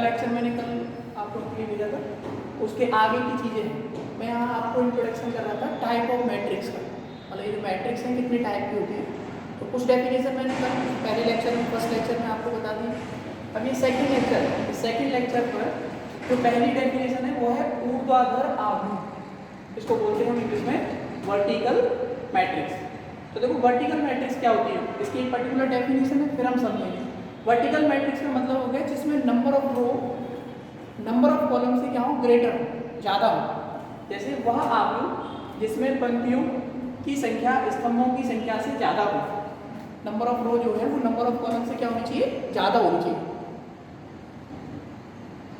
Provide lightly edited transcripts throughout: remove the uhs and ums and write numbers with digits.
Lecture मैंने कल आपको लिए भेजा था, उसके आगे की चीज़ें हैं। मैं यहाँ आपको इंट्रोडक्शन कर रहा था टाइप ऑफ मैट्रिक्स का, मतलब ये जो मैट्रिक्स हैं कितने टाइप की होती है, तो कुछ डेफिनेशन मैंने कल पहले लेक्चर में, फर्स्ट लेक्चर में आपको बता दी। अब ये सेकंड लेक्चर है, सेकंड लेक्चर पर जो पहली डेफिनेशन है वो है ऊर्ध्वाधर आव्यूह, इसको बोलते हैं हम इंग्लिश में वर्टिकल मैट्रिक्स। तो देखो वर्टिकल मैट्रिक्स क्या होती है, इसकी एक पर्टिकुलर डेफिनेशन है, फिर हम समझेंगे। वर्टिकल मैट्रिक्स का मतलब हो गया जिसमें number of row number of column से क्या हो, ग्रेटर हो, ज़्यादा हो। जैसे वह आव्यूह जिसमें पंक्तियों की संख्या स्तंभों की संख्या से ज़्यादा हो। नंबर ऑफ रो जो है वो नंबर ऑफ कॉलम से क्या होनी चाहिए, ज़्यादा होनी चाहिए,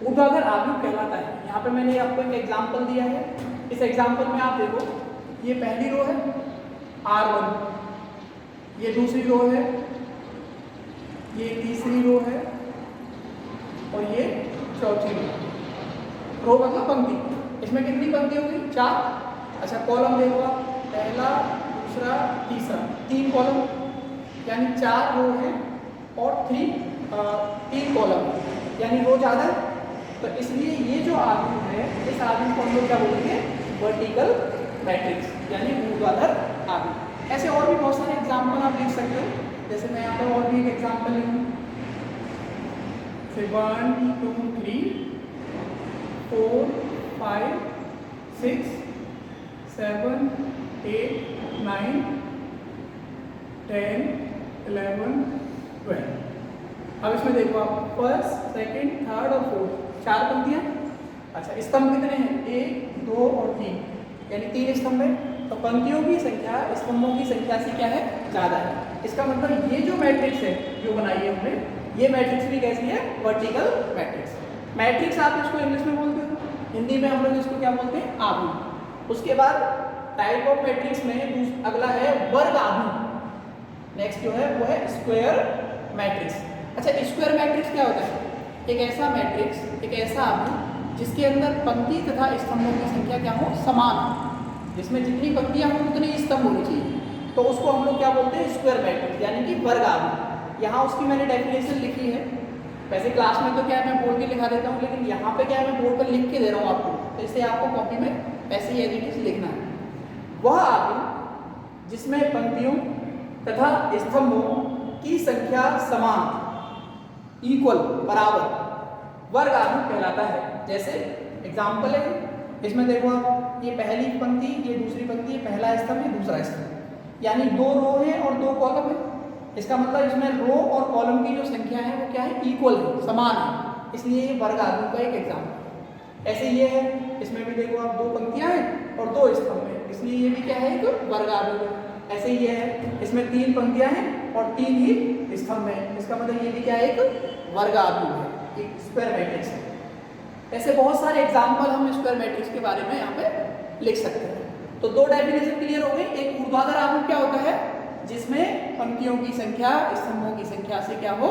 ऊर्ध्वाधर आव्यूह कहलाता है। यहाँ पे मैंने आपको एक एग्जाम्पल दिया है। इस एग्जाम्पल में आप देखो, ये पहली रो है R1, ये दूसरी रो है, ये तीसरी रो है और ये चौथी रो मतलब पंक्ति। इसमें कितनी पंक्ति होगी, 4। अच्छा कॉलम देखो आप, पहला दूसरा तीसरा, 3 कॉलम, यानी 4 रो है और 3 कॉलम, यानी रो ज़्यादा है। तो इसलिए ये जो आव्यूह है, इस आव्यूह को हम लोग क्या बोलेंगे, वर्टिकल मैट्रिक्स, यानी ऊर्ध्वाधर आव्यूह। ऐसे और भी बहुत सारे एग्जाम्पल आप लिख सकते हो। जैसे मैं यहाँ पर और भी एक एग्जाम्पल लिखूँ, फिर 1 2 3 4 5 6 7 8 9 10 11 12। अब इसमें देखो आप, फर्स्ट सेकंड थर्ड और फोर्थ, 4 पंक्तियाँ। अच्छा स्तंभ कितने हैं, 1 2 और 3, यानी 3 स्तंभ है। तो पंक्तियों की संख्या स्तंभों की संख्या से क्या है, ज़्यादा है। इसका मतलब ये जो मैट्रिक्स है जो बनाई है हमने, ये मैट्रिक्स भी कैसी है, वर्टिकल मैट्रिक्स। मैट्रिक्स आप इसको इंग्लिश में बोलते हो, हिंदी में हम लोग इसको क्या बोलते हैं, आव्यूह। उसके बाद टाइप ऑफ मैट्रिक्स में अगला है वर्ग आव्यूह। नेक्स्ट जो है वो है स्क्वायर मैट्रिक्स। अच्छा स्क्वायर मैट्रिक्स क्या होता है, एक ऐसा मैट्रिक्स, एक ऐसा आव्यूह जिसके अंदर पंक्ति तथा स्तंभों की संख्या क्या हो, समान हो, जिसमें जितनी पंक्तियां हो उतनी स्तंभ होनी चाहिए। तो उसको हम लोग क्या बोलते हैं, स्क्वायर मैट्रिक्स, यानी कि वर्ग आव्यूह। यहाँ उसकी मैंने डेफिनेशन लिखी है। वैसे क्लास में तो क्या है मैं बोर्ड के लिखा देता हूँ, लेकिन यहाँ पे क्या है मैं बोर्ड पर लिख के दे रहा हूँ आपको, तो इसे आपको कॉपी में ऐसे ही एज इट इज लिखना है। वह आव्यूह जिसमें पंक्तियों तथा स्तंभों की संख्या समान, इक्वल, बराबर, वर्ग आव्यूह कहलाता है। जैसे एग्जाम्पल है, इसमें देखो आप, ये पहली पंक्ति, ये दूसरी पंक्ति, ये पहला स्तंभ, ये दूसरा स्तंभ, यानी 2 रो है और 2 कॉलम है। इसका मतलब इसमें रो और कॉलम की जो संख्या है वो क्या है, इक्वल है, समान है, इसलिए ये वर्ग आव्यूह का एक एग्जाम्पल। ऐसे ये है, इसमें भी देखो आप 2 पंक्तियां हैं और 2 स्तंभ है, इसलिए ये भी क्या है, एक वर्ग आव्यूह है। ऐसे ये है, इसमें 3 पंक्तियां हैं और 3 ही स्तंभ है, इसका मतलब ये भी क्या है, एक वर्ग आव्यूह है, एक स्क्वायर मैट्रिक्स है। ऐसे बहुत सारे एग्जाम्पल हम स्क्वायर मैट्रिक्स के बारे में यहाँ पे लिख सकते हैं। तो 2 डेफिनेशन क्लियर हो गई। एक ऊर्ध्वाधर आव्यूह क्या होता है, जिसमें पंक्तियों की संख्या स्तंभों की संख्या से क्या हो,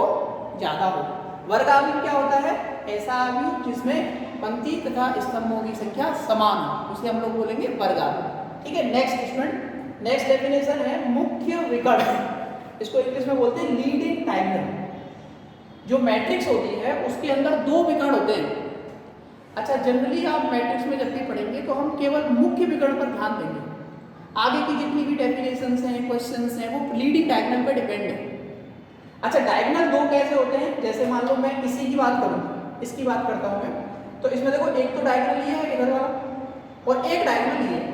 ज़्यादा हो। वर्ग आव्यूह क्या होता है, ऐसा आव्यूह जिसमें पंक्ति तथा स्तंभों की संख्या समान हो, उसे हम लोग बोलेंगे वर्ग आव्यूह। ठीक है, नेक्स्ट स्टूडेंट, नेक्स्ट डेफिनेशन है मुख्य विकर्ण। इसको इंग्लिश में बोलते हैं लीडिंग डायगोनल। जो मैट्रिक्स होती है उसके अंदर 2 विकर्ण होते हैं। अच्छा जनरली आप मैट्रिक्स में जब भी पढ़ेंगे तो हम केवल मुख्य विकर्ण पर ध्यान देंगे, आगे की जितनी भी डेफिनेशंस हैं, क्वेश्चंस हैं, वो लीडिंग डायगोनल पर डिपेंड है। अच्छा डायगोनल 2 कैसे होते हैं, जैसे मान लो मैं इसी की बात करूँ, इसकी बात करता हूँ मैं, तो इसमें देखो एक तो डायगोनल ये है इधर वाला और एक डायगोनल ये है।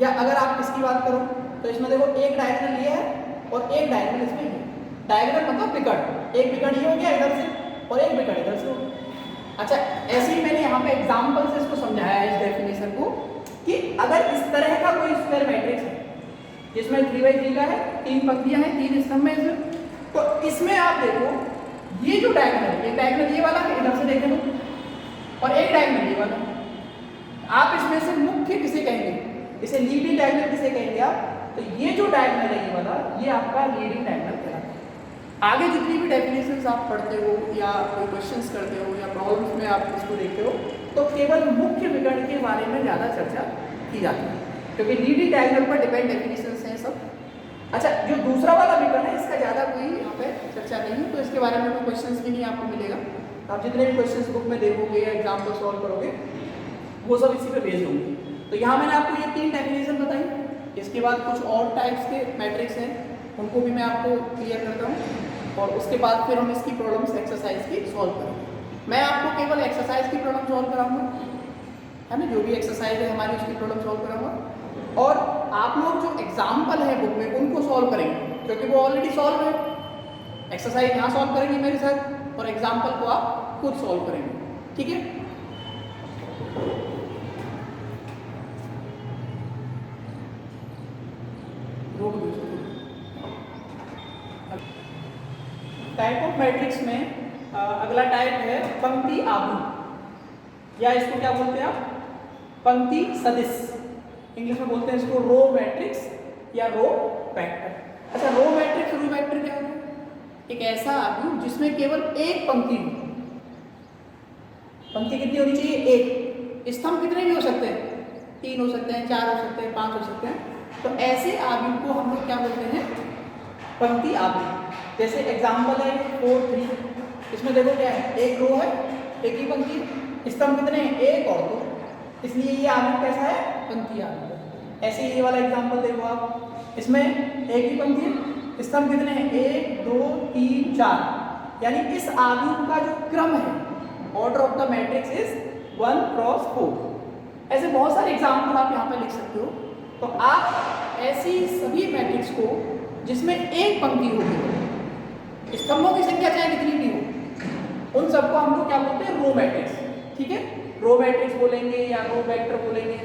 या अगर आप इसकी बात करो तो इसमें देखो एक डायगोनल ये है और एक डायगोनल इसमें ये। डायगोनल मतलब विकर्ण, एक विकर्ण ये हो गया इधर से और एक विकर्ण इधर से हो गया। अच्छा ऐसे ही मैंने यहाँ पे एग्जाम्पल से इसको समझाया है, इस डेफिनेशन को, कि अगर इस तरह का कोई स्क्वायर मैट्रिक्स है जिसमें 3x3 का है, 3 पंक्तियां हैं, 3 स्तंभ है इसमें, तो इसमें आप देखो ये जो डायगोनल है, एक डायगोनल ये वाला है इधर से देखें तो, और एक डायगोनल ये वाला। आप इसमें से मुख्य किसे कहेंगे, इसे लीडिंग डायगोनल किसे कहेंगे आप, तो ये जो डायगोनल है ये वाला, ये आपका लीडिंग डायगोनल कहलाता है। आगे जितनी भी डेफिनेशंस आप पढ़ते हो या कोई क्वेश्चंस करते हो या प्रॉब्लम्स में आप इसको देखते हो, तो केवल मुख्य विकर्ण के बारे में ज़्यादा चर्चा की जाती है, क्योंकि लीडिंग डायगोनल पर डिपेंड डेफिनेशंस हैं सब। अच्छा जो दूसरा वाला विकर्ण है इसका ज़्यादा कोई यहाँ पे चर्चा नहीं है, तो इसके बारे में कोई क्वेश्चंस भी नहीं आपको मिलेगा। आप जितने भी क्वेश्चंस बुक में देखोगे या एग्जाम को सॉल्व करोगे वो सब इसी पे बेस्ड होंगे। तो यहाँ मैंने आपको ये 3 डेफिनेशन बताई। इसके बाद कुछ और टाइप्स के मैट्रिक्स हैं, उनको भी मैं आपको क्लियर करता हूँ और उसके बाद फिर हम इसकी प्रॉब्लम्स एक्सरसाइज की सॉल्व करेंगे। मैं आपको केवल एक्सरसाइज की प्रॉब्लम सॉल्व कराऊंगा, है ना, जो भी एक्सरसाइज है हमारी उसकी प्रॉब्लम सॉल्व कराऊंगा और आप लोग जो एग्जाम्पल है बुक में उनको सॉल्व करेंगे क्योंकि वो ऑलरेडी सॉल्व है। एक्सरसाइज यहाँ सॉल्व करेंगे मेरे साथ और एग्जाम्पल को आप खुद सॉल्व करेंगे, ठीक है। टाइप ऑफ मैट्रिक्स में अगला टाइप है पंक्ति आव्यूह, या इसको क्या बोलते हैं आप, पंक्ति सदिश। इंग्लिश में बोलते हैं इसको रो मैट्रिक्स या रो वेक्टर। अच्छा, रो मैट्रिक्स रो वेक्टर क्या होता है? एक ऐसा आव्यूह जिसमें केवल एक पंक्ति हो। पंक्ति कितनी होनी चाहिए? एक। स्तंभ कितने भी हो सकते हैं? 3 हो सकते हैं, 4 हो सकते हैं, 5 हो सकते हैं। तो ऐसे आव्यूह को हम लोग क्या बोलते हैं? पंक्ति आव्यूह। जैसे एग्जाम्पल है 4 3, इसमें देखो क्या है, एक रो है, एक ही पंक्ति, स्तंभ कितने हैं? 1 और 2, इसलिए ये आव्यूह कैसा है? पंक्ति आव्यूह। ऐसे ही ये वाला एग्जाम्पल देखो आप, इसमें एक ही पंक्ति है, स्तंभ कितने हैं? 1 2 3 4, यानी इस आव्यूह का जो क्रम है, order of the matrix is 1 cross 4। ऐसे बहुत सारे एग्जाम्पल आप यहाँ पे लिख सकते हो। तो आप ऐसी सभी मैट्रिक्स को जिसमें एक पंक्ति होगी, स्तंभों की संख्या चाहे कितनी भी हो, उन सबको हम लोग क्या बोलते हैं? रो मैट्रिक्स, ठीक है। रो मैट्रिक्स बोलेंगे या रो वेक्टर बोलेंगे,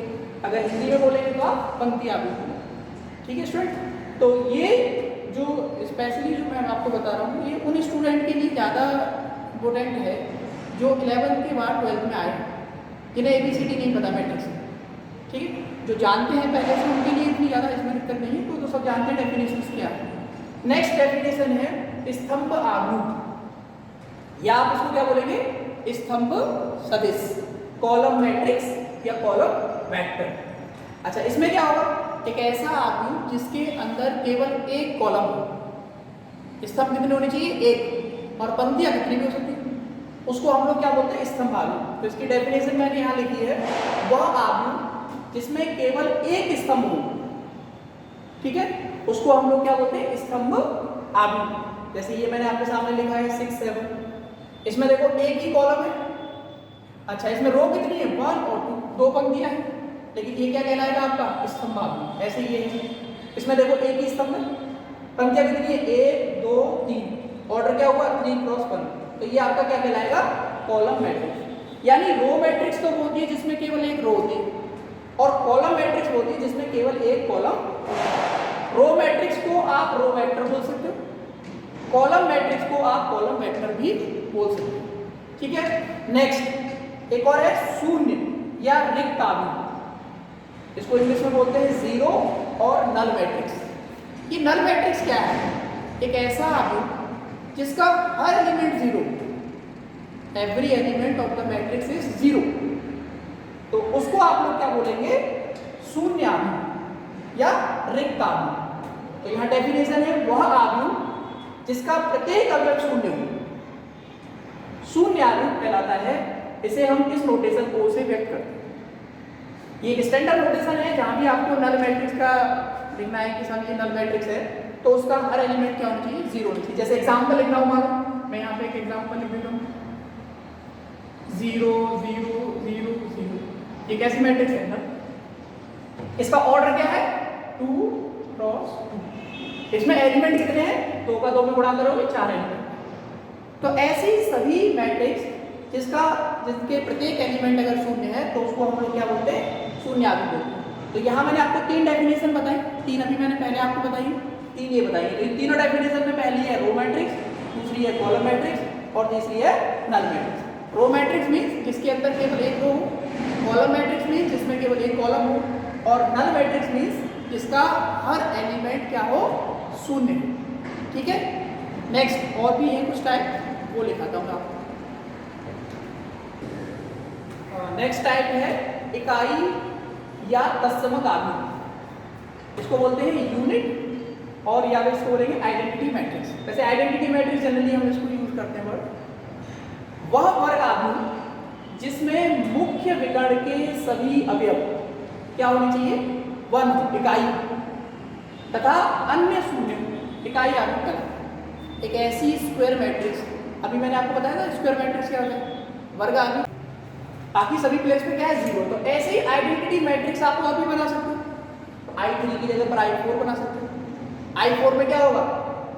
अगर हिंदी में बोलेंगे तो आप पंक्ति आव्यूह बोलेंगे, ठीक है स्टूडेंट। तो ये जो स्पेशली जो मैं आपको बता रहा हूँ, ये उन स्टूडेंट के लिए ज़्यादा इम्पोर्टेंट है जो 11th के बाद 12th में आए, जिन्हें ABCD नहीं पता मैट्रिक्स, ठीक है। जो जानते हैं पहले से उनके लिए इतनी ज़्यादा इसमें दिक्कत नहीं है, तो सब जानते हैं डेफिनेशन क्या है। नेक्स्ट डेफिनेशन है स्तंभ आव्यूह, या आप इसको क्या बोलेंगे? स्तंभ सदिश, कॉलम मैट्रिक्स या कॉलम वेक्टर। अच्छा, इसमें क्या होगा? एक ऐसा आव्यूह जिसके अंदर केवल एक कॉलम हो। स्तंभ कितने होने चाहिए? एक, और पंक्तियां कितनी भी हो सकती है, उसको हम लोग क्या बोलते हैं? स्तंभ आव्यूह। तो इसकी डेफिनेशन मैंने यहाँ लिखी है, वह आव्यूह जिसमें केवल एक स्तंभ हो, ठीक है, उसको हम लोग क्या बोलते हैं? स्तंभ आव्यूह। जैसे ये मैंने आपके सामने लिखा है 6 7, इसमें देखो एक ही कॉलम है। अच्छा, इसमें रो कितनी है? 1 और 2, 2 पंक्तियां हैं, लेकिन ये क्या कहलाएगा आपका? स्तंभ आव्यूह। ऐसे ये है, इसमें देखो एक ही स्तंभ है, पंक्तियां कितनी है? 1 2 3, ऑर्डर क्या हुआ? 3 क्रॉस 1, तो ये आपका क्या कहलाएगा? Column matrix. यानी रो मैट्रिक्स तो होती है जिसमें केवल एक रो होती है, और कॉलम मैट्रिक्स होती है जिसमें केवल एक कॉलम। रो मैट्रिक्स को आप रो वेक्टर बोल सकते हो, कॉलम मैट्रिक्स को आप कॉलम वेक्टर भी बोल सकते हो, ठीक है। नेक्स्ट एक और है शून्य या रिक्त आव्यूह, इसको इंग्लिश में बोलते हैं जीरो और नल मैट्रिक्स। ये नल मैट्रिक्स क्या है? एक ऐसा आव्यूह जिसका हर element 0, every element of the matrix is 0, तो उसको आप लोग क्या बोलेंगे? शून्य आव्यूह या रिक्त आव्यूह। तो यहाँ डेफिनेशन है, वह आव्यूह जिसका प्रत्येक अवयव शून्य हो, शून्य आव्यूह कहलाता है। इसे हम इस नोटेशन को से व्यक्त करते हैं। ये एक स्टैंडर्ड नोटेशन है, जहाँ भी आपको नल मैट्रिक्स का लिखना है कि सर ये नल मैट्रिक्स है, तो उसका हर एलिमेंट क्या होना चाहिए? 0 होना चाहिए। जैसे एग्जाम्पल लिखना हुआ, मैं यहाँ पे एक एग्जाम्पल लिख देता हूँ, 0 0 0 0, ये कैसी मैट्रिक्स है ना? इसका ऑर्डर क्या है? 2 क्रॉस 2, इसमें एलिमेंट कितने हैं? 2 का 2 में गुणा करोगे 4 एलिमेंट। तो ऐसी सभी मैट्रिक्स जिसके प्रत्येक एलिमेंट अगर शून्य है, तो उसको हम लोग क्या बोलते हैं? शून्य आव्यूह बोलते हैं। तो यहाँ मैंने आपको 3 डेफिनेशन बताई, 3 अभी मैंने पहले आपको बताई, 3 ये बताई। तो इन तीनों डेफिनेशन में पहली है रो मैट्रिक्स, दूसरी है कॉलम मैट्रिक्स और तीसरी है null matrix. Row matrix means जिसके अंदर केवल एक रो हो, कॉलम मैट्रिक्स मीन्स जिसमें केवल एक कॉलम हो, और नल मैट्रिक्स मीन्स जिसका हर एलिमेंट क्या हो? शून्य, ठीक है। नेक्स्ट और भी है कुछ टाइप, वो लिखाता हूँ आपको। नेक्स्ट टाइप है इकाई या तत्समक आव्यूह, इसको बोलते हैं यूनिट, और या इसको बोलेंगे आइडेंटिटी मैट्रिक्स। वैसे आइडेंटिटी मैट्रिक्स जनरली हम इसको यूज करते हैं वर्ड। वह वर्ग आव्यूह जिसमें मुख्य विकर्ण के सभी अवयव क्या होने चाहिए, 1 इकाई तथा अन्य शून्य इकाई आव्यूह तक। एक ऐसी स्क्वायर मैट्रिक्स, अभी मैंने आपको बताया था स्क्वायर मैट्रिक्स क्या होता है, वर्ग आव्यूह, बाकी सभी प्लेस पे क्या है 0। तो ऐसे ही आइडेंटिटी मैट्रिक्स आप और भी बना सकते हो। I3 की जगह पर I4 बना सकते हो। I4 में क्या होगा,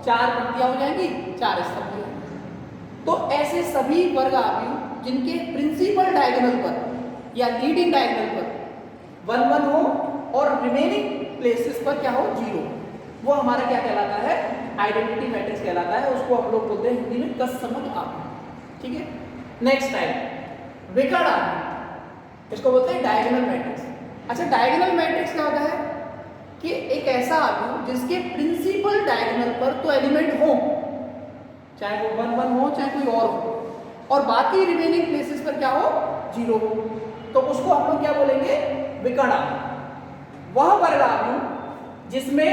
4 पंक्तियां हो जाएंगी, 4 स्तंभ हो जाएंगे। तो ऐसे सभी वर्ग आव्यूह जिनके प्रिंसिपल डायगोनल पर या लीडिंग डायगोनल पर 1 1 हो और रिमेनिंग प्लेसेस पर क्या हो 0, वो हमारा क्या कहलाता है, आइडेंटिटी मैट्रिक्स कहलाता है। उसको हम लोग बोलते हैं हिंदी में तत्समक आव्यूह। ठीक है, नेक्स्ट टाइप विकर्ण आव्यूह, इसको बोलते हैं डायगोनल मैट्रिक्स। अच्छा, डायगोनल मैट्रिक्स क्या होता है कि एक ऐसा आव्यूह जिसके प्रिंसिपल डायगोनल पर तो एलिमेंट हो, चाहे वो 1 1 हो चाहे कोई और हो, और बाकी रिमेनिंग प्लेसेस पर क्या हो 0 हो, तो उसको हम लोग क्या बोलेंगे, विकर्ण आव्यूह। वह वर्ग आव्यूह जिसमें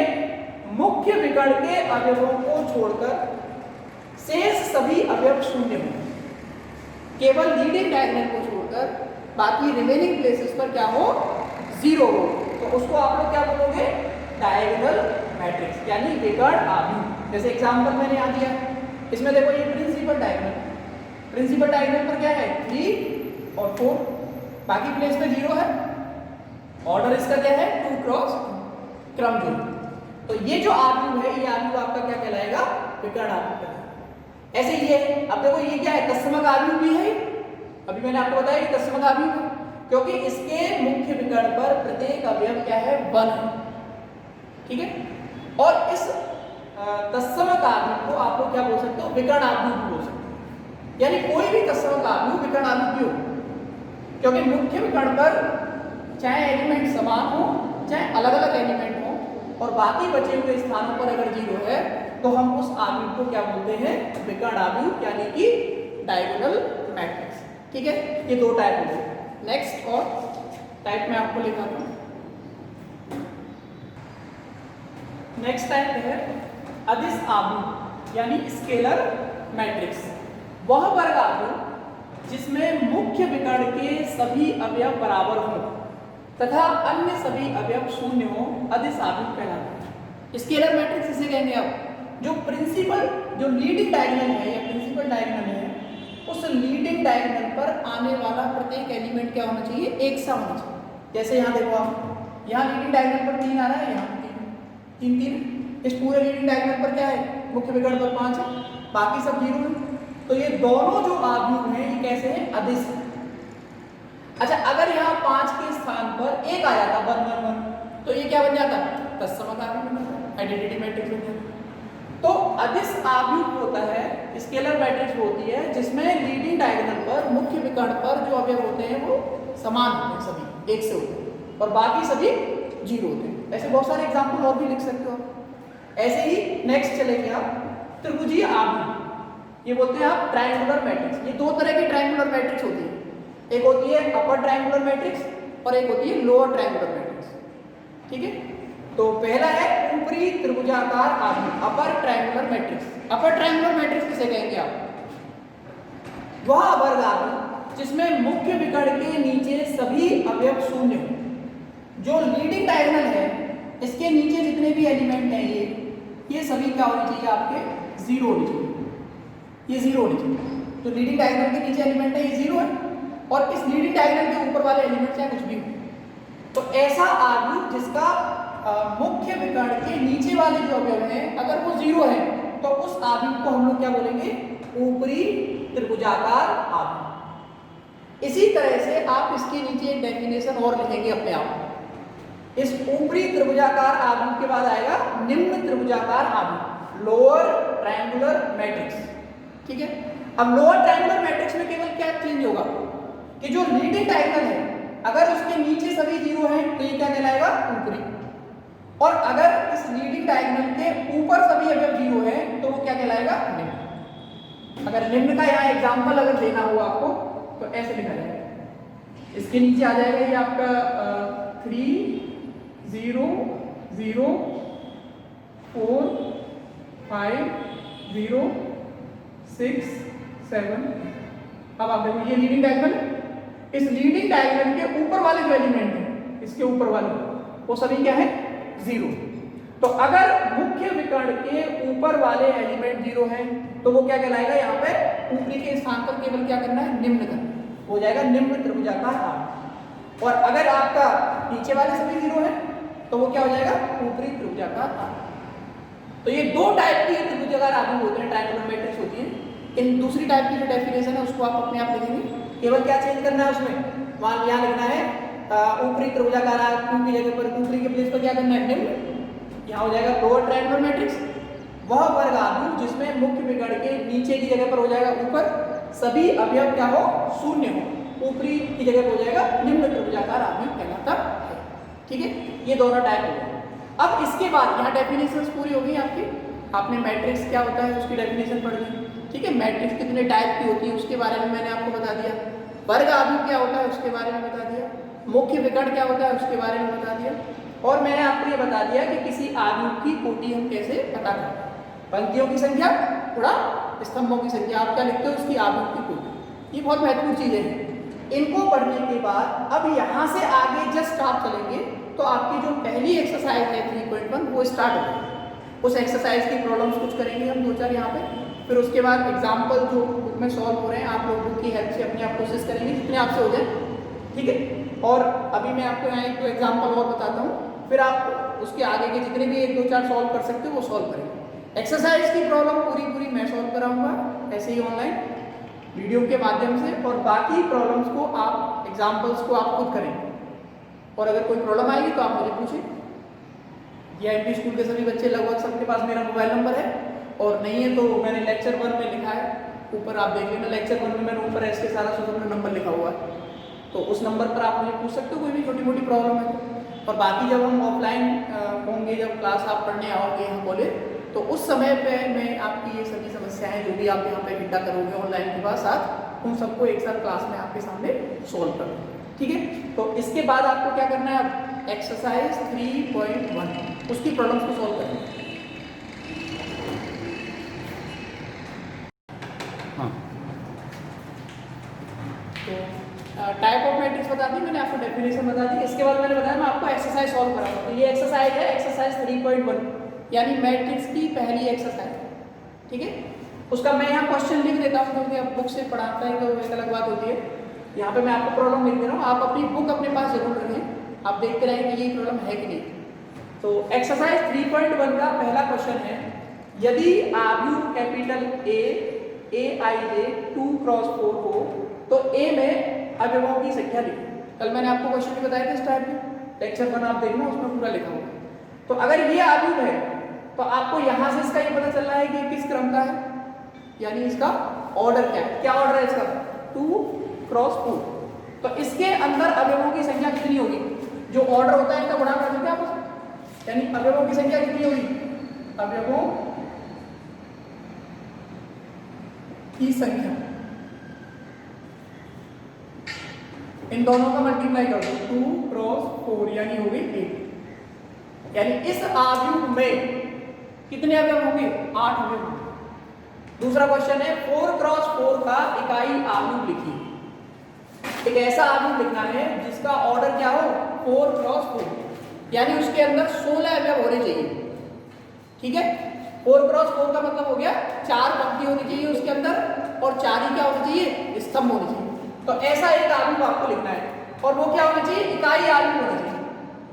मुख्य विकर्ण के अवयवों को छोड़कर शेष सभी अवयव शून्य हो, केवल लीडिंग डायगोनल को छोड़कर बाकी रिमेनिंग प्लेसेस पर क्या हो 0 हो, तो उसको आप लोग क्या बोलोगे, डायगोनल मैट्रिक्स यानी विकर्ण आव्यूह। जैसे एग्जांपल मैंने यहाँ दिया, इसमें देखो ये प्रिंसिपल डायगोनल, प्रिंसिपल डायगोनल पर क्या है 3 और 4, बाकी प्लेस पे 0 है, ऑर्डर इसका क्या है 2 क्रॉस क्रम 0। तो ये जो आव्यूह है, ये आव्यूह आपका क्या कहलाएगा, विकर्ण आव्यूह कहलाएगा। ऐसे ही है, अब देखो ये क्या है, तत्समक आव्यूह भी है। अभी मैंने आपको बताया ये तत्समक आव्यूह है क्योंकि इसके मुख्य विकर्ण पर प्रत्येक अवयव क्या है 1 है। ठीक है, और इस तत्समक आव्यूह को आप लोग क्या बोल सकते हो, विकर्ण आव्यूह भी बोल सकते हो। यानी कोई भी तत्समक आव्यूह विकर्ण आव्यूह भी हो, क्योंकि मुख्य विकर्ण पर चाहे एलिमेंट समान हो चाहे अलग अलग एलिमेंट हो, और बाकी बचे हुए स्थानों पर अगर 0 है तो हम उस आव्यूह को क्या बोलते हैं, विकर्ण आव्यूह यानी कि डायगोनल मैट्रिक्स। ठीक है, ये 2 टाइप हो गए। नेक्स्ट और टाइप में आपको लिखा था, नेक्स्ट टाइप है अदिश आव्यूह यानी स्केलर मैट्रिक्स। वह वर्ग आव्यूह जिसमें मुख्य विकर्ण के सभी अवयव बराबर हों तथा अन्य सभी अवयव शून्य हो, अदिश आव्यूह कहलाता है। स्केलर मैट्रिक्स इसे कहेंगे आप, जो प्रिंसिपल जो लीडिंग डायगोनल है या प्रिंसिपल डायगोनल है, उस लीडिंग डायगोनल पर आने वाला प्रत्येक एलिमेंट क्या होना चाहिए, एक सा होना चाहिए। जैसे यहाँ देखो आप, यहाँ लीडिंग डायगोनल पर 3 आ रहा है, यहाँ 3 3 3, इस पूरे लीडिंग डायगोनल पर क्या है, मुख्य विकर्ण पर 5 है, बाकी सब 0 है। तो ये दोनों जो आव्यूह हैं ये कैसे हैं, अदिश है। अच्छा, अगर यहाँ 5 के स्थान पर 1 आ जाता 1 1 1, तो ये क्या बन जाता, तत्समक आव्यूह बन जाता, आइडेंटिटी मैट्रिक्स बन जाता। तो अदिश आव्यूह होता है, स्केलर मैट्रिक्स होती है जिसमें लीडिंग डायगोनल पर मुख्य विकर्ण पर जो अवयव होते हैं वो समान होते हैं, सभी 1 से होते हैं, और बाकी सभी 0 होते हैं। ऐसे बहुत सारे एग्जाम्पल और भी लिख सकते हो। ऐसे ही नेक्स्ट चलेंगे आप, त्रिभुजीय आव्यूह, ये बोलते हैं आप ट्रायंगुलर मैट्रिक्स। ये 2 तरह की ट्रायंगुलर मैट्रिक्स होती है, एक होती है अपर ट्रायंगुलर मैट्रिक्स और एक होती है लोअर ट्रायंगुलर मैट्रिक्स। ठीक है, तो पहला है ऊपरी त्रिभुजाकार आव्यूह, upper triangular matrix. Upper triangular matrix किसे कहेंगे आप, वह वर्ग आव्यूह जिसमें मुख्य विकर्ण के नीचे सभी अवयव शून्य हो, जो लीडिंग डायगोनल है इसके नीचे जितने भी एलिमेंट हैं ये सभी क्या होने चाहिए, आपके 0 होने चाहिए, ये 0 होने चाहिए। तो लीडिंग डायगोनल के नीचे एलिमेंट है ये 0 है, और इस लीडिंग डायगोनल के ऊपर वाले एलिमेंट चाहे कुछ भी हो। तो ऐसा आव्यूह जिसका मुख्य विकर्ण के नीचे वाले जो अवयव हैं अगर वो 0 है तो उस आव्यूह को हम लोग क्या बोलेंगे, ऊपरी त्रिभुजाकार आव्यूह। इसी तरह से आप इसके नीचे एक डेफिनेशन और लिखेंगे अपने आप। इस ऊपरी त्रिभुजाकार आव्यूह के बाद आएगा निम्न त्रिभुजाकार आव्यूह, लोअर ट्रायंगुलर मैट्रिक्स। ठीक है, अब लोअर ट्रायंगुलर मैट्रिक्स में केवल क्या चेंज होगा कि जो लीडिंग डायगोनल है अगर उसके नीचे सभी 0 हैं तो ये क्या कहलाएगा, ऊपरी, और अगर इस लीडिंग डायगोनल के ऊपर सभी अवयव 0 हैं तो वो क्या कहलाएगा, निम्न। अगर निम्न का यहाँ एग्जाम्पल अगर देना हो आपको तो ऐसे लिखा जाएगा, इसके नीचे आ जाएगा ये आपका 3 0 0 4 5 0 6 7 अब आप देखो ये लीडिंग डायगोनल है, इस लीडिंग डायगोनल के ऊपर वाले जो एलिमेंट है, इसके ऊपर वाले वो सभी क्या है, जीरो। तो अगर मुख्य विकर्ण के ऊपर वाले एलिमेंट जीरो हैं तो वो क्या कहलाएगा, यहाँ पे ऊपरी के स्थान पर केवल क्या करना है, निम्न करना, हो जाएगा निम्न त्रिभुजाकार आर्क। और अगर आपका नीचे वाले सभी जीरो है तो वो क्या हो जाएगा, ऊपरी त्रिभुजाकार आर्क। तो ये दो टाइप की त्रिभुजाकार आर्क होते हैं, ट्रायंगुलर मैट्रिक्स होती है। इन दूसरी टाइप की जो डेफिनेशन है उसको आप अपने आप लिखेंगे, केवल क्या चेंज करना है उसमें, मान यहाँ लिखना है ऊपरी त्रिभुजाकार आर्क की जगह पर ऊपरी के प्लेस पर क्या करना है, निम्न। यहाँ हो जाएगा लोअर ट्रायंगुलर मैट्रिक्स। वह वर्ग आव्यूह जिसमें मुख्य विकर्ण के नीचे की जगह पर हो जाएगा ऊपर, सभी अवयव क्या हो, शून्य हो, ऊपरी की जगह पर हो जाएगा निम्न त्रिभुजाकार आव्यूह कहलाता है। ठीक है, ये दोनों टाइप हो गए। अब इसके बाद यहाँ डेफिनेशंस पूरी हो गई आपकी, आपने मैट्रिक्स क्या होता है उसकी डेफिनेशन पढ़ ली। ठीक है, मैट्रिक्स कितने टाइप की होती है उसके बारे में मैंने आपको बता दिया, वर्ग आव्यूह क्या होता है उसके बारे में बता दिया, मुख्य विकर्ण क्या होता है उसके बारे में बता दिया, और मैंने आपको ये बता दिया कि किसी आव्यूह की कोटि हम कैसे पता करते हैं, पंक्तियों की संख्या गुणा स्तंभों की संख्या, आप क्या लिखते हो उसकी आव्यूह की कोटि। ये बहुत महत्वपूर्ण चीजें हैं। इनको पढ़ने के बाद अब यहाँ से आगे जस्ट आप चलेंगे तो आपकी जो पहली एक्सरसाइज है 3.1 वो स्टार्ट हो गई। उस एक्सरसाइज की प्रॉब्लम्स कुछ करेंगे हम 2-4 यहाँ पे, फिर उसके बाद एग्जाम्पल जो बुक में सॉल्व हो रहे हैं आप लोगों की हेल्प से अपने आप कोशिश करेंगे जितने आपसे हो जाए। ठीक है, और अभी मैं आपको यहाँ एक दो एग्जाम्पल और बताता हूँ, फिर आप उसके आगे के जितने भी 1-2-4 सॉल्व कर सकते हो वो सॉल्व करेंगे। एक्सरसाइज की प्रॉब्लम पूरी मैं सॉल्व कराऊंगा ऐसे ही ऑनलाइन वीडियो के माध्यम से, और बाकी प्रॉब्लम्स को आप एग्जाम्पल्स को आप खुद करेंगे। और अगर कोई प्रॉब्लम आएगी तो आप मुझे पूछिए। या एमपी स्कूल के सभी बच्चे लगभग सबके पास मेरा मोबाइल नंबर है, और नहीं है तो मैंने लेक्चर 1 में लिखा है, ऊपर आप देख लेना, लेक्चर 1 में मैंने ऊपर इसके सारा सुपर नंबर लिखा हुआ है, तो उस नंबर पर आप मुझे पूछ सकते हो कोई भी छोटी मोटी प्रॉब्लम है। और बाकी जब हम ऑफलाइन होंगे, जब क्लास आप पढ़ने आओगे यहाँ कॉलेज, तो उस समय पे मैं आपकी ये सभी समस्याएं जो भी आप यहाँ पे इकट्ठा करोगे ऑनलाइन के बाद साथ, उन सबको एक साथ क्लास में आपके सामने सोल्व करूँगा। ठीक है, तो इसके बाद आपको क्या करना है, अब एक्सरसाइज 3.1 उसकी प्रॉब्लम्स को सोल्व करना है। हाँ, तो टाइप ऑफ मैट्रिक्स बता दी मैंने आपको, डेफिनेशन बता दी। इसके बाद मैंने बताया मैं आपको एक्सरसाइज सॉल्व कराऊंगा। तो ये एक्सरसाइज है एक्सरसाइज 3.1 यानी मैट्रिक्स की पहली एक्सरसाइज। ठीक है, उसका मैं यहाँ क्वेश्चन लिख देता हूँ क्योंकि अब बुक से पढ़ाता है तो एक अलग बात होती है। यहाँ पे मैं आपको प्रॉब्लम लिख दे रहा हूँ, आप अपनी बुक अपने पास जरूर रखें, आप देखते रहें कि ये प्रॉब्लम है कि नहीं। तो एक्सरसाइज 3.1 का पहला क्वेश्चन है, यदि आव्यूह capital A I J 2x4 हो तो ए में अवयवों की संख्या लिखें। कल मैंने आपको क्वेश्चन भी बताया था इस टाइप में, लेक्चर 1 आप देखना उसमें पूरा लिखा होगा। तो अगर ये आव्यूह है तो आपको यहाँ से इसका ये पता चल रहा है कि किस क्रम का है, यानी इसका ऑर्डर क्या है, क्या ऑर्डर है इसका, 2x4। तो इसके अंदर अवयवों की संख्या कितनी होगी, जो ऑर्डर होता है इसका गुणा कर देते हैं आपस में, यानी अवयवों की संख्या कितनी होगी, अवयवों की संख्या इन दोनों का मल्टीप्लाई कर दो, 2x4 यानी हो गई 8। यानी इस आव्यूह में कितने अवयव होंगे, 8 अवयव होंगे। दूसरा क्वेश्चन है 4x4 का इकाई आव्यूह लिखिए। एक ऐसा आव्यूह लिखना है जिसका ऑर्डर क्या हो, 4x4, यानी उसके अंदर 16 अवयव होने चाहिए। ठीक है, 4x4 का मतलब हो गया 4 पंक्ति होनी चाहिए उसके अंदर, और 4 ही क्या होनी चाहिए, स्तंभ होने चाहिए। तो ऐसा एक आव्यूह आपको लिखना है, और वो क्या होना चाहिए, इकाई आव्यूह होना चाहिए,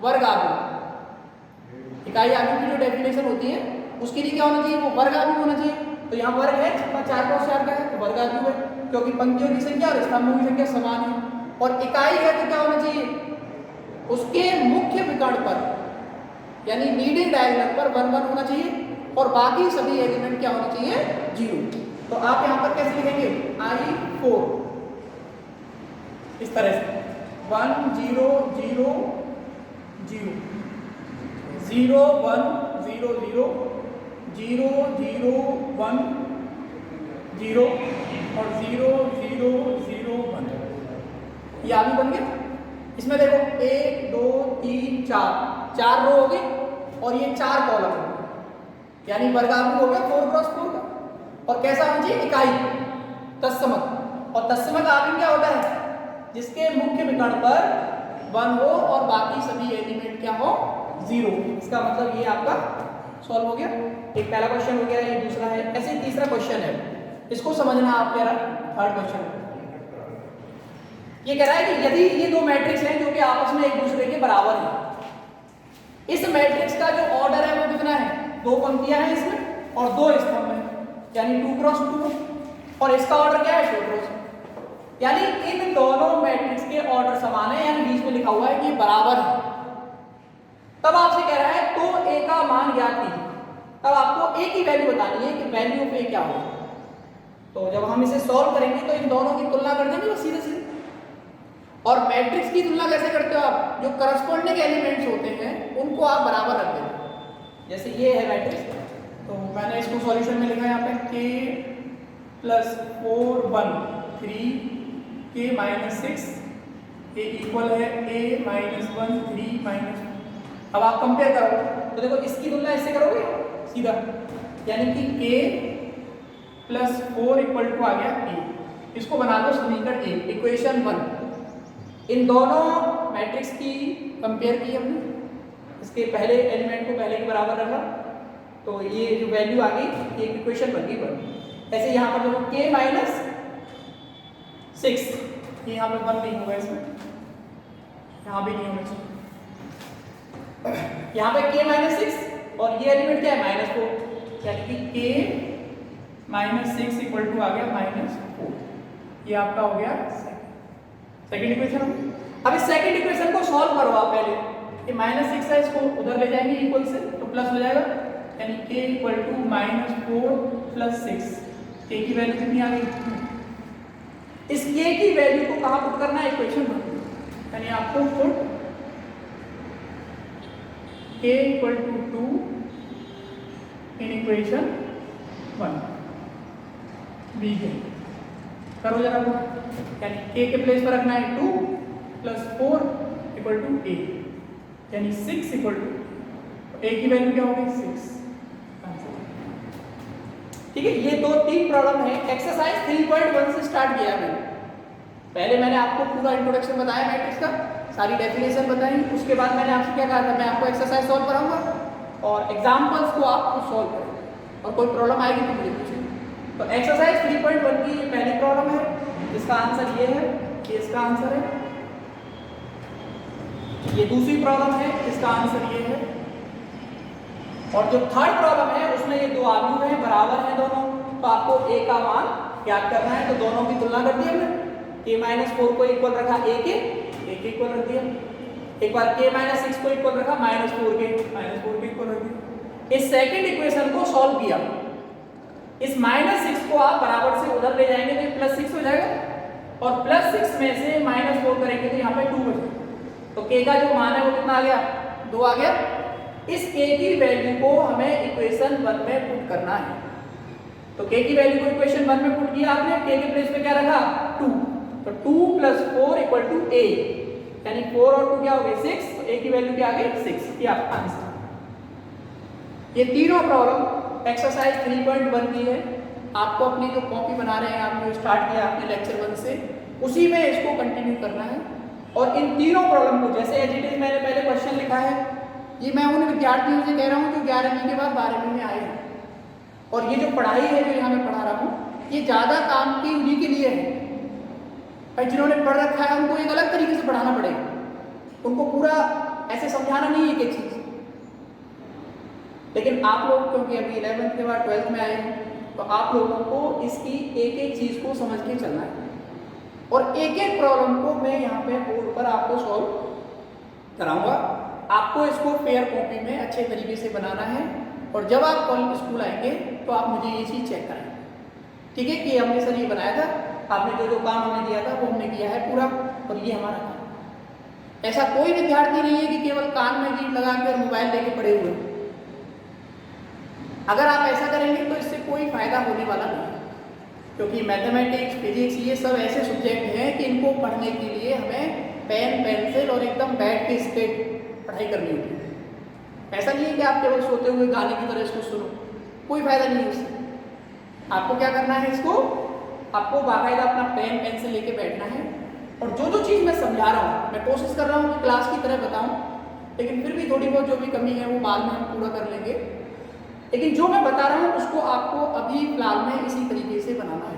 वर्ग आव्यूह। इकाई आव्यूह की जो डेफिनेशन होती है उसके लिए क्या होना चाहिए, वो वर्ग आव्यूह होना चाहिए। तो यहाँ वर्ग है 4x4 का है तो वर्ग आव्यूह है, क्योंकि पंक्तियों की संख्या और स्तंभों की संख्या समान है। और इकाई है तो क्या होना चाहिए, उसके मुख्य विकर्ण पर यानी लीडिंग डायगोनल पर 1 होना चाहिए, और बाकी सभी एलिमेंट क्या होना चाहिए, 0। तो आप यहाँ पर कैसे लिखेंगे, I4 इस तरह से 1 0 0 0 0 1 0 0 0 0 1 0 और 0 0 0 1। ये आगे बन गया। इसमें देखो 1 2 3 4 रो हो गई, और ये 4 कॉलम हो गए, यानी वर्ग आव्यूह हो गया 4x4 का। और कैसा होना चाहिए, इकाई तत्समक, और तत्समक आव्यूह क्या होता है? जिसके मुख्य विकर्ण पर 1 हो और बाकी सभी एलिमेंट क्या हो? 0। इसका मतलब ये आपका सॉल्व हो गया। एक पहला क्वेश्चन हो गया, ये दूसरा है। ऐसे ही तीसरा क्वेश्चन है, इसको समझना आप कह रहा। थर्ड क्वेश्चन ये कह रहा है कि यदि ये दो मैट्रिक्स हैं जो कि आपस में एक दूसरे के बराबर हैं, इस मैट्रिक्स का जो ऑर्डर है वो कितना है? 2 पंक्तियां हैं इसमें और 2 स्तंभ हैं, यानी 2 क्रॉस 2, और इसका ऑर्डर क्या है? 2 क्रॉस 2। यानी इन दोनों मैट्रिक्स के ऑर्डर समान है, यानी बीच में लिखा हुआ है कि बराबर है। तब आपसे कह रहा है तो ए का मान ज्ञात कीजिए। तब आपको ए की वैल्यू बतानी है कि वैल्यू ऑफ ए क्या होगा। तो जब हम इसे सॉल्व करेंगे तो इन दोनों की तुलना कर देंगे बस सीधे सीधे। और मैट्रिक्स की तुलना कैसे करते हो आप? जो करस्पॉन्डिंग एलिमेंट्स होते हैं उनको आप बराबर रख देते। जैसे ये है मैट्रिक्स, तो मैंने इसको सॉल्यूशन में लिखा है यहाँ पे k + 4 1 3 k - 6 ये इक्वल है a - 1 3 - अब आप कंपेयर करो तो देखो इसकी तुलना इससे करोगे सीधा, यानी कि k + 4 = आ गया a। इसको बना दो समीकरण 1, इक्वेशन 1। इन दोनों मैट्रिक्स की कंपेयर की हमने, इसके पहले एलिमेंट को पहले के बराबर रखा, तो ये जो वैल्यू आ गई ये इक्वेशन बन गई। ऐसे यहाँ पर देखो k - 6, ये यहाँ पे 1 नहीं होगा, इसमें यहाँ भी नहीं होगा, यहाँ पे k - 6 और ये एलिमेंट क्या है? -4, यानी कि k - 6 = आ गया -4। ये आपका हो गया सेकंड इक्वेशन। अब इस सेकंड इक्वेशन को सॉल्व करो आप पहले। ये -6 है, इसको उधर ले जाएंगे इक्वल से तो प्लस हो जाएगा, यानी k = -4 + 6। k की वैल्यू कितनी आ गई? इस k की वैल्यू को कहाँ पुट करना है? इक्वेशन 1, यानी आपको पुट k = 2 इन इक्वेशन 1 बी है। करो जरा, यानी k के प्लेस पर रखना है 2 + 4 = a, यानी 6 = a की वैल्यू क्या होगी? 6। ठीक है, ये 3 प्रॉब्लम है। एक्सरसाइज 3.1 से स्टार्ट किया मैंने। पहले मैंने आपको पूरा इंट्रोडक्शन बताया मैट्रिक्स का, सारी डेफिनेशन बताई। उसके बाद मैंने आपसे क्या कहा था? मैं आपको एक्सरसाइज सॉल्व कराऊंगा और एग्जाम्पल्स को आपको सॉल्व करेंगे, और कोई प्रॉब्लम आएगी तो मुझे पूछेंगे। तो एक्सरसाइज 3.1 की ये पहली प्रॉब्लम है, जिसका आंसर ये है, ये इसका आंसर है। ये दूसरी प्रॉब्लम है, इसका आंसर ये है। और जो थर्ड प्रॉब्लम है उसमें ये 2 आव्यूह हैं, बराबर हैं दोनों, तो आपको a का मान ज्ञात करना है। तो दोनों की तुलना कर दी हमने, k - 4 को इक्वल रखा a के इक्वल रख दिया। एक बार k - 6 को इक्वल रखा -4 के इक्वल रख दिया। इस सेकंड इक्वेशन को सॉल्व किया। इस -6 को आप बराबर से उधर ले जाएंगे तो +6 हो जाएगा, और +6 में से -4 करेंगे तो यहाँ पे 2 बचेगा। तो k का जो मान है वो कितना आ गया? 2 आ गया। इस k की वैल्यू को हमें इक्वेशन 1 में पुट करना है। तो k की वैल्यू को इक्वेशन 1 में पुट किया आपने, k के प्लेस पे क्या रखा? 2। तो 2 + 4 = a, यानी 4 और 2 क्या हो गए? 6। तो a की वैल्यू क्या आ गई? 6। ये आपका आंसर। ये तीनों प्रॉब्लम एक्सरसाइज 3.1 की है। आपको अपनी जो कॉपी बना रहे हैं, आपने स्टार्ट किया आपने लेक्चर 1 से, उसी में इसको कंटिन्यू करना है। और इन तीनों प्रॉब्लम को जैसे एज इट इज मैंने पहले क्वेश्चन लिखा है, ये मैं उन विद्यार्थियों से कह रहा हूँ जो 11वीं के बाद 12वीं में आए हैं। और ये जो पढ़ाई है जो यहाँ मैं पढ़ा रहा हूँ, ये ज़्यादा काम की उन्हीं के लिए है। भाई जिन्होंने पढ़ रखा है उनको एक अलग तरीके से पढ़ाना पड़ेगा, उनको पूरा ऐसे समझाना नहीं है एक चीज़। लेकिन आप लोग क्योंकि अभी 11th के बाद 12th में आए हैं, तो आप लोगों को इसकी एक चीज़ को समझ के चलना है। और एक प्रॉब्लम को मैं यहाँ पे बोर्ड पर आपको सॉल्व कराऊंगा। आपको इसको फेयर कॉपी में अच्छे तरीके से बनाना है, और जब आप कॉलेज स्कूल आएंगे तो आप मुझे ये चीज़ चेक कराएंगे, ठीक है? कि हमने सर ये बनाया था, आपने जो काम हमें दिया था वो हमने किया है पूरा, और ये हमारा काम। ऐसा कोई विद्यार्थी नहीं है कि केवल कान में लीड लगा के और मोबाइल लेके पड़े हुए। अगर आप ऐसा करेंगे तो इससे कोई फायदा होने वाला नहीं, क्योंकि मैथमेटिक्स, फिजिक्स ये सब ऐसे सब्जेक्ट हैं कि इनको पढ़ने के लिए हमें पेन, पेंसिल और एकदम बैठ के स्ट्रेट पढ़ाई करनी होती है। ऐसा नहीं है कि आप केवल सोते हुए गाने की तरह इसको सुनो, कोई फायदा नहीं है उससे। आपको क्या करना है? इसको आपको बाकायदा अपना पेन पेंसिल लेके बैठना है और जो जो चीज़ मैं समझा रहा हूँ, मैं कोशिश कर रहा हूँ कि क्लास की तरह बताऊँ, लेकिन फिर भी थोड़ी बहुत जो भी कमी है वो बाद में हम पूरा कर लेंगे। लेकिन जो मैं बता रहा हूँ उसको आपको अभी फिलहाल में इसी तरीके से बनाना है।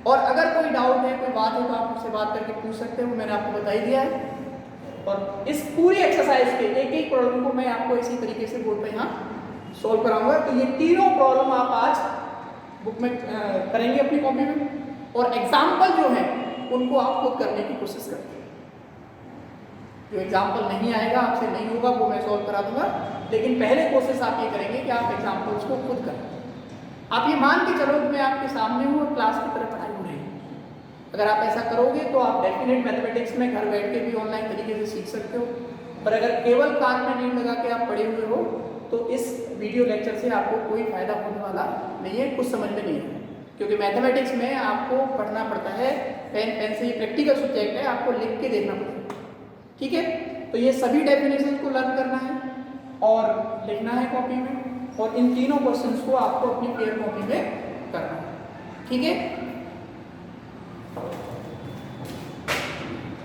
और अगर कोई डाउट है, कोई बात है, तो आप मुझसे बात करके पूछ सकते हो, मैंने आपको बता ही दिया है। और इस पूरी एक्सरसाइज के एक एक प्रॉब्लम को मैं आपको इसी तरीके से बोर्ड पे यहाँ सॉल्व कराऊंगा। तो ये तीनों प्रॉब्लम आप आज बुक में करेंगे अपनी कॉपी में, और एग्जाम्पल जो है उनको आप खुद करने की कोशिश करेंगे। जो एग्जाम्पल नहीं आएगा, आपसे नहीं होगा, वो मैं सॉल्व करा दूंगा, लेकिन पहले कोशिश आप ये करेंगे कि आप एग्जाम्पल्स को खुद करें। आप ये मान के चलो कि मैं आपके सामने हूँ और क्लास की तरह पढ़ाई हो रही है। अगर आप ऐसा करोगे तो आप डेफिनेट मैथमेटिक्स में घर बैठ के भी ऑनलाइन तरीके से सीख सकते हो। पर अगर केवल कान में नींद लगा के आप पढ़े हुए हो तो इस वीडियो लेक्चर से आपको कोई फायदा होने वाला नहीं है, कुछ समझ में नहीं है। क्योंकि मैथमेटिक्स में आपको पढ़ना पड़ता है, पेन पेंसिल प्रैक्टिकल सब्जेक्ट है, आपको लिख के देखना पड़ता है। ठीक है, तो ये सभी डेफिनेशन को लर्न करना है और लिखना है कॉपी में, और इन तीनों क्वेश्चंस को आपको अपनी पेयर कॉपी में करना है। ठीक है।